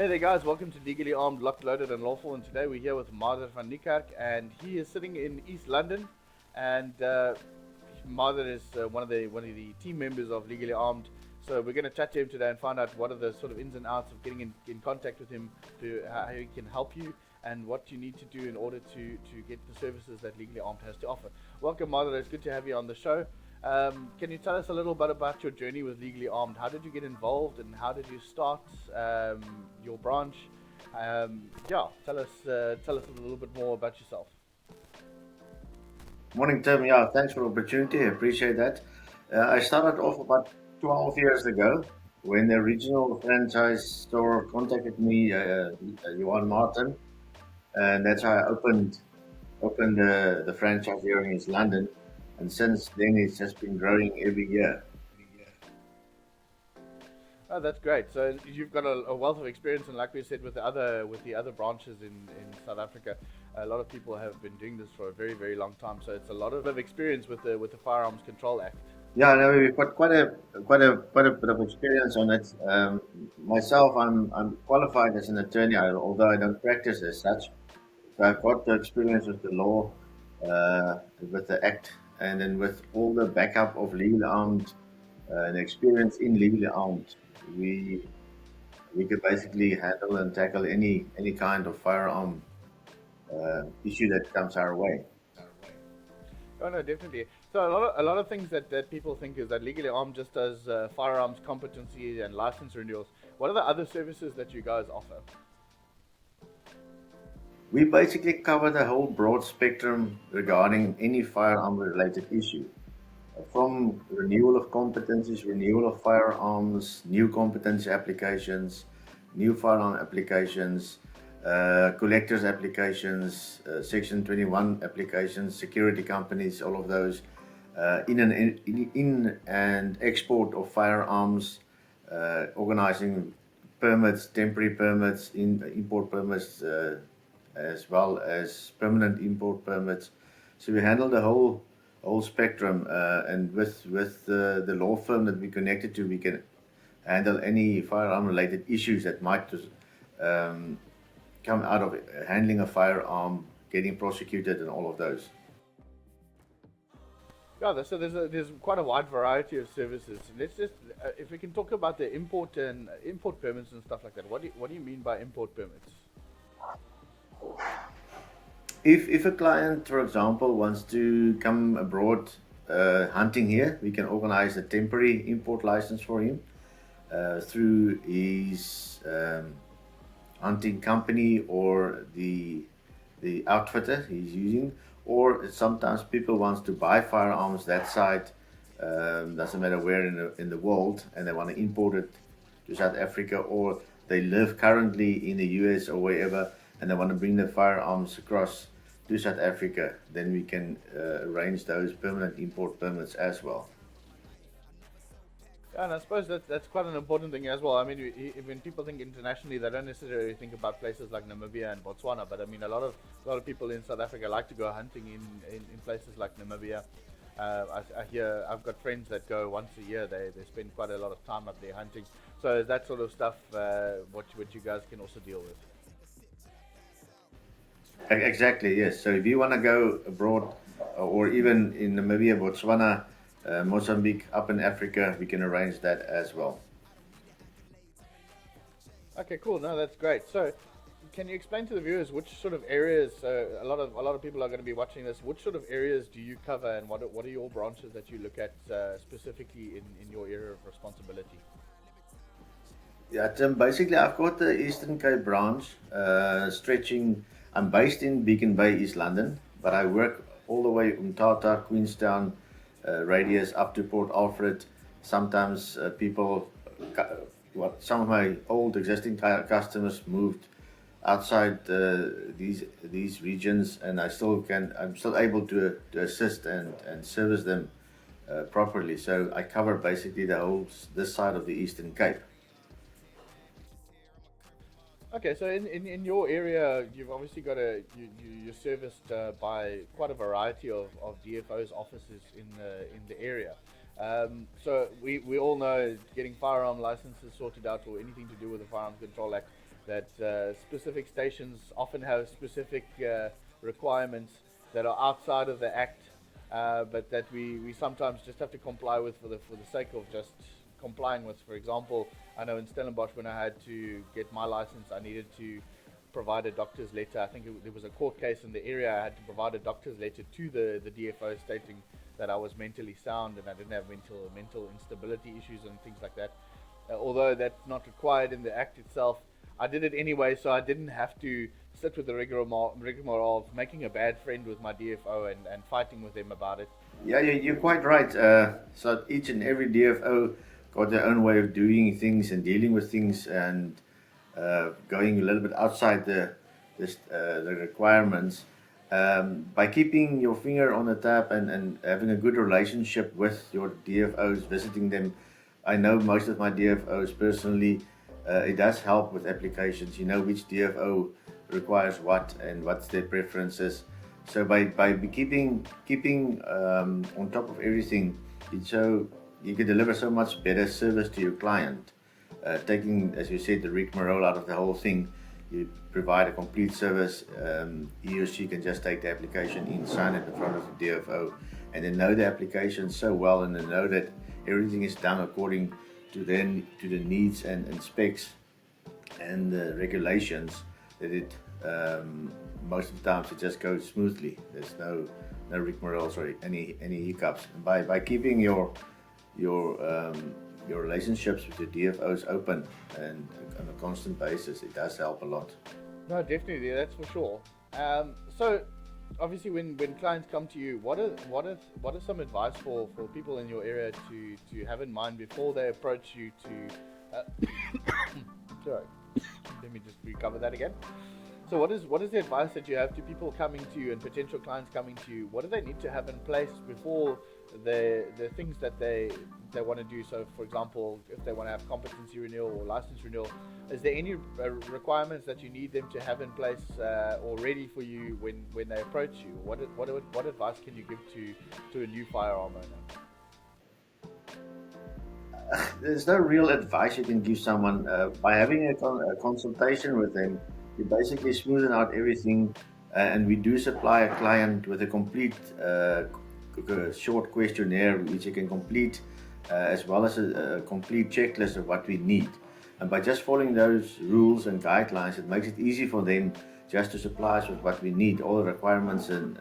Hey there guys, welcome to Legally Armed, Locked, Loaded and Lawful, and today we're here with Mader Van Niekerk, and he is sitting in East London, and Mader is one of the team members of Legally Armed. So we're going to chat to him today and find out what are the sort of ins and outs of getting in contact with him, to how he can help you, and what you need to do in order to get the services that Legally Armed has to offer. Welcome Mader, it's good to have you on the show. Can you tell us a little bit about your journey with Legally Armed? How did you get involved, and how did you start your branch? Tell us a little bit more about yourself. Morning, Tim. Yeah, thanks for the opportunity. I appreciate that. I started off about 12 years ago when the original franchise store contacted me, Johan Martin, and that's how I opened the franchise here in East London. And since then, it's just been growing every year. Oh, that's great. So you've got a wealth of experience, and like we said, with the other branches in South Africa, a lot of people have been doing this for a very very long time. So it's a lot of experience with the Firearms Control Act. Yeah, no, we've got quite a bit of experience on it. Myself, I'm qualified as an attorney, although I don't practice as such. So I've got the experience with the law, with the act, and then with all the backup of legally armed and experience in legally armed, we we could basically handle and tackle any kind of firearm issue that comes our way. Oh no, definitely. So a lot of things that people think is that Legally Armed just does firearms competency and license renewals. What are the other services that you guys offer? We basically cover the whole broad spectrum regarding any firearm related issue. From renewal of competencies, renewal of firearms, new competency applications, new firearm applications, collectors applications, Section 21 applications, security companies, all of those, in and export of firearms, organizing permits, temporary permits, import permits, as well as permanent import permits. So we handle the whole spectrum, and with the law firm that we connected to, we can handle any firearm related issues that might um, come out of handling a firearm, getting prosecuted, and all of those. Yeah, so there's quite a wide variety of services. Let's just if we can talk about the import permits and stuff like that. What do you mean by import permits? If a client, for example, wants to come abroad hunting here, we can organize a temporary import license for him through his hunting company or the outfitter he's using, or sometimes people wants to buy firearms that side, doesn't matter where in the world, and they want to import it to South Africa, or they live currently in the US or wherever, and they want to bring the firearms across to South Africa. Then we can arrange those permanent import permits as well. Yeah, and I suppose that's quite an important thing as well. I mean, when people think internationally, they don't necessarily think about places like Namibia and Botswana. But I mean, a lot of people in South Africa like to go hunting in places like Namibia. I hear I've got friends that go once a year. They spend quite a lot of time up there hunting. So that sort of stuff, what you guys can also deal with. Exactly, yes. So if you want to go abroad, or even in Namibia, Botswana, Mozambique, up in Africa, we can arrange that as well. Okay, cool. No, that's great. So, can you explain to the viewers which sort of areas? A lot of people are going to be watching this. Which sort of areas do you cover, and what are your branches that you look at specifically in your area of responsibility? Yeah, Tim, basically, I've got the Eastern Cape branch stretching. I'm based in Beacon Bay, East London, but I work all the way from Tata, Queenstown, radius up to Port Alfred. Sometimes some of my old existing customers moved outside these regions, and I'm still able to assist and service them properly. So I cover basically the whole this side of the Eastern Cape. Okay, so in your area, you've obviously got you're serviced by quite a variety of DFO's offices in the area. So we all know getting firearm licenses sorted out or anything to do with the Firearms Control Act, that specific stations often have specific requirements that are outside of the act, but that we sometimes just have to comply with for the sake of just complying with. For example, I know in Stellenbosch, when I had to get my license, I needed to provide a doctor's letter. I think there was a court case in the area. I had to provide a doctor's letter to the DFO stating that I was mentally sound and I didn't have mental instability issues and things like that. Although that's not required in the act itself, I did it anyway, so I didn't have to sit with the rigmarole of making a bad friend with my DFO and fighting with them about it. Yeah, you're quite right. So each and every DFO got their own way of doing things and dealing with things, and going a little bit outside the requirements. By keeping your finger on the tap and having a good relationship with your DFOs, visiting them. I know most of my DFOs personally. It does help with applications. You know which DFO requires what and what's their preferences. So by keeping on top of everything, you can deliver so much better service to your client. Taking, as you said, the rigmarole out of the whole thing, you provide a complete service. He or she can just take the application in, sign it in front of the DFO, and they know the application so well, and they know that everything is done according to the needs and specs and the regulations, that it most of the times it just goes smoothly. There's no rigmaroles or any hiccups. And by keeping your relationships with the DFOs open and on a constant basis, it does help a lot. No, definitely, that's for sure. So obviously when clients come to you, what are some advice for people in your area to have in mind before they approach you to sorry, let me just recover that again. So what is the advice that you have to people coming to you and potential clients coming to you? What do they need to have in place before the things that they want to do? So for example, if they want to have competency renewal or license renewal, is there any requirements that you need them to have in place or ready for you when they approach you? What advice can you give to a new firearm owner? There's no real advice you can give someone. By having a consultation with them, you basically smoothen out everything, and we do supply a client with a complete short questionnaire which you can complete, as well as a complete checklist of what we need. And by just following those rules and guidelines, it makes it easy for them just to supply us with what we need, all the requirements and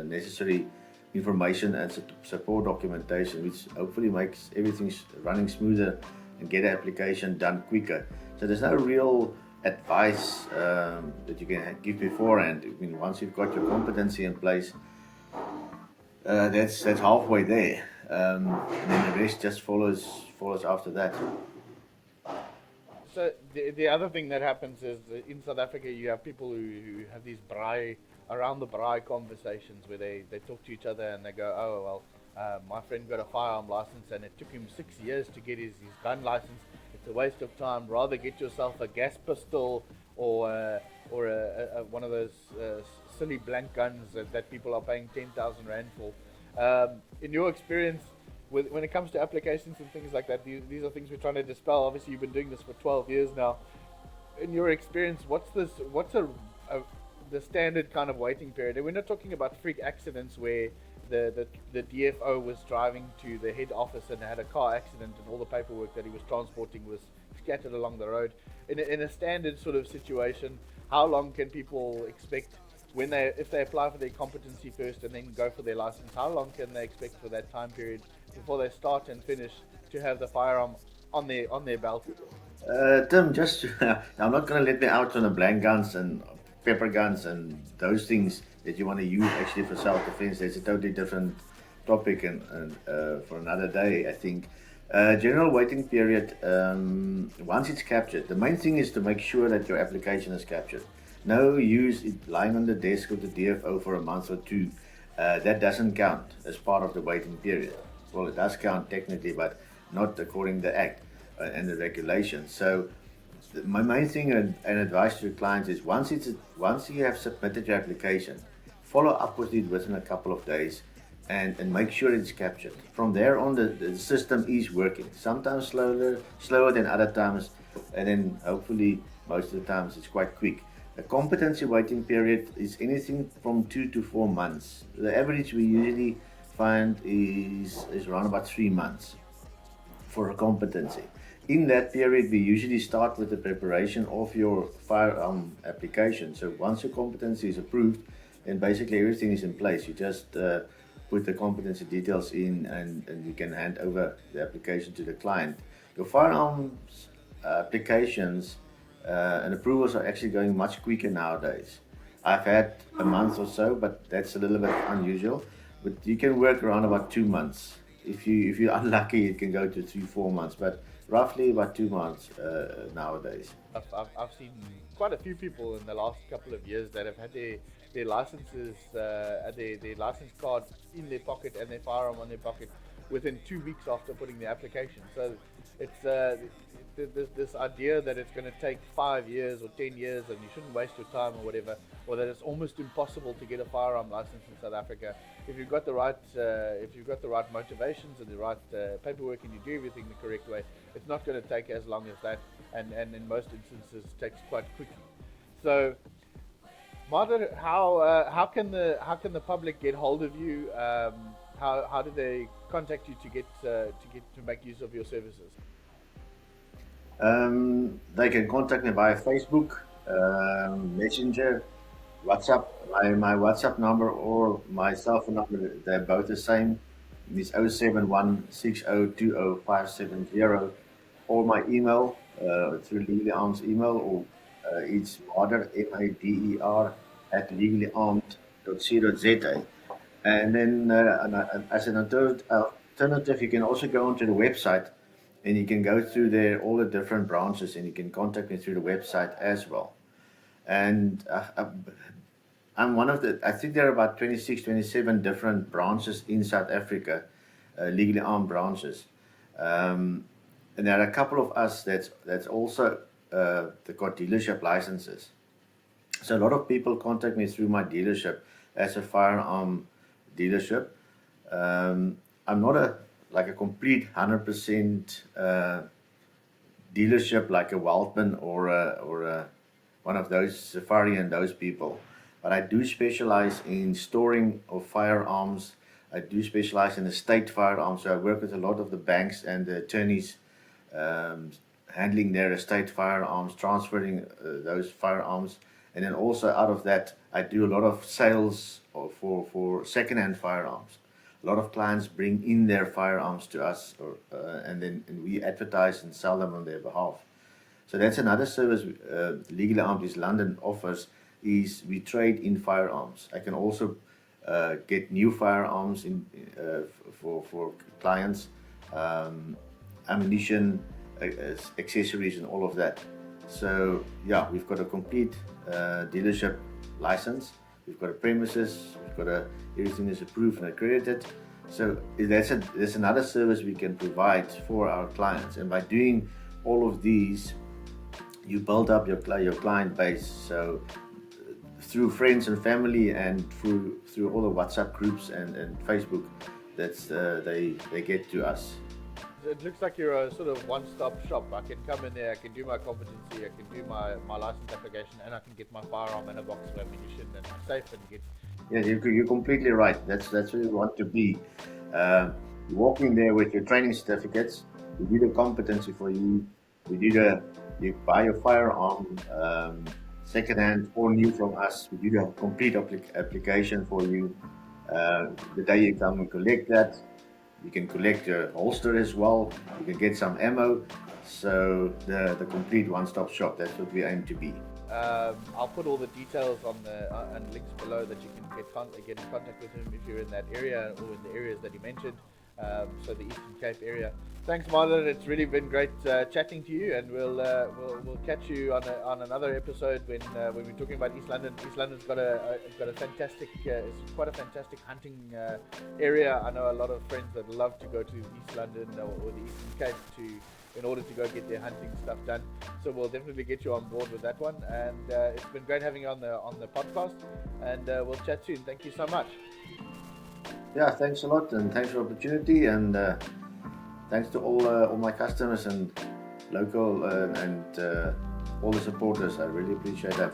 necessary information and support documentation, which hopefully makes everything running smoother and get the application done quicker. So there's no real advice that you can give beforehand. I mean, once you've got your competency in place, that's halfway there, and then the rest just follows after that. So the other thing that happens is in South Africa you have people who have these around the braai conversations where they talk to each other and they go, oh well, my friend got a firearm license and it took him 6 years to get his gun license. It's a waste of time. Rather get yourself a gas pistol or a one of those silly blank guns that people are paying 10,000 rand for. In your experience, when it comes to applications and things like that, these are things we're trying to dispel. Obviously, you've been doing this for 12 years now. In your experience, what's the standard kind of waiting period? And we're not talking about freak accidents where the DFO was driving to the head office and had a car accident and all the paperwork that he was transporting was scattered along the road. In a standard sort of situation, how long can people expect if they apply for their competency first and then go for their license? How long can they expect for that time period before they start and finish to have the firearm on their belt? Tim, I'm not going to let me out on the blank guns and pepper guns and those things that you want to use actually for self-defense. That's a totally different topic and for another day, I think. General waiting period, once it's captured, the main thing is to make sure that your application is captured. No use it lying on the desk of the DFO for a month or two. That doesn't count as part of the waiting period. Well, it does count technically, but not according to the Act and the regulations. So my main thing and advice to clients is once you have submitted your application, follow up with it within a couple of days and make sure it's captured. From there on, the system is working. Sometimes slower than other times, and then hopefully most of the times it's quite quick. The competency waiting period is anything from 2 to 4 months. The average we usually find is around about 3 months for a competency. In that period, we usually start with the preparation of your firearm application. So once your competency is approved, then basically everything is in place. You just put the competency details in, and you can hand over the application to the client. Your firearms applications and approvals are actually going much quicker nowadays. I've had a month or so, but that's a little bit unusual. But you can work around about 2 months. If you're unlucky, it can go to 3 4 months, but roughly about 2 months nowadays. I've seen quite a few people in the last couple of years that have had their licenses, their license card in their pocket and their firearm on their pocket within 2 weeks after putting the application. So it's this idea that it's going to take 5 years or 10 years and you shouldn't waste your time or whatever, or that it's almost impossible to get a firearm license in South Africa. If you've got the right motivations and the right paperwork and you do everything the correct way, it's not going to take as long as that, and in most instances takes quite quickly. So, Mader, how can the public get hold of you? How do they contact you to make use of your services? They can contact me via Facebook, Messenger, WhatsApp. My WhatsApp number or my cell phone number, they're both the same. It's 07160200570, or my email through Legally Arms email, or it's Mader, Mader, at legallyarmed.co.za. And then as an alternative, you can also go onto the website and you can go through there all the different branches, and you can contact me through the website as well. And I'm one of I think there are about 26, 27 different branches in South Africa, legally armed branches. And there are a couple of us that's also that got dealership licenses. So a lot of people contact me through my dealership as a firearm dealership. I'm not a complete 100% dealership like a Waldman or one of those Safari and those people. But I do specialize in storing of firearms. I do specialize in estate firearms. So I work with a lot of the banks and the attorneys handling their estate firearms, transferring those firearms. And then also out of that, I do a lot of sales for second-hand firearms. A lot of clients bring in their firearms to us, and we advertise and sell them on their behalf. So that's another service Legally Armed East London offers, is we trade in firearms. I can also get new firearms for clients, ammunition, accessories, and all of that. So yeah, we've got a complete dealership license. We've got a premises. Everything is approved and accredited. So that's another service we can provide for our clients. And by doing all of these, you build up your client base. So through friends and family, and through all the WhatsApp groups and Facebook, that's they get to us. It looks like you're a sort of one-stop shop. I can come in there, I can do my competency, I can do my license application, and I can get my firearm and a box of ammunition and safe and get. Yeah, you're completely right. That's where you want to be. You walk in there with your training certificates. We do the competency for you. You buy your firearm secondhand or new from us. We do the complete application for you. The day you come and collect that, you can collect your holster as well. You can get some ammo. So the complete one-stop shop. That's what we aim to be. I'll put all the details on and links below that you can get in contact with him if you're in that area or in the areas that he mentioned. So the Eastern Cape area. Thanks, Mader. It's really been great chatting to you, and we'll catch you on another episode when we're talking about East London. East London's got a fantastic, it's quite a fantastic hunting area. I know a lot of friends that love to go to East London or the Eastern Cape in order to go get their hunting stuff done. So we'll definitely get you on board with that one. And it's been great having you on the podcast. And we'll chat soon. Thank you so much. Yeah, thanks a lot, and thanks for the opportunity, and thanks to all my customers. And local and all the supporters. I really appreciate that.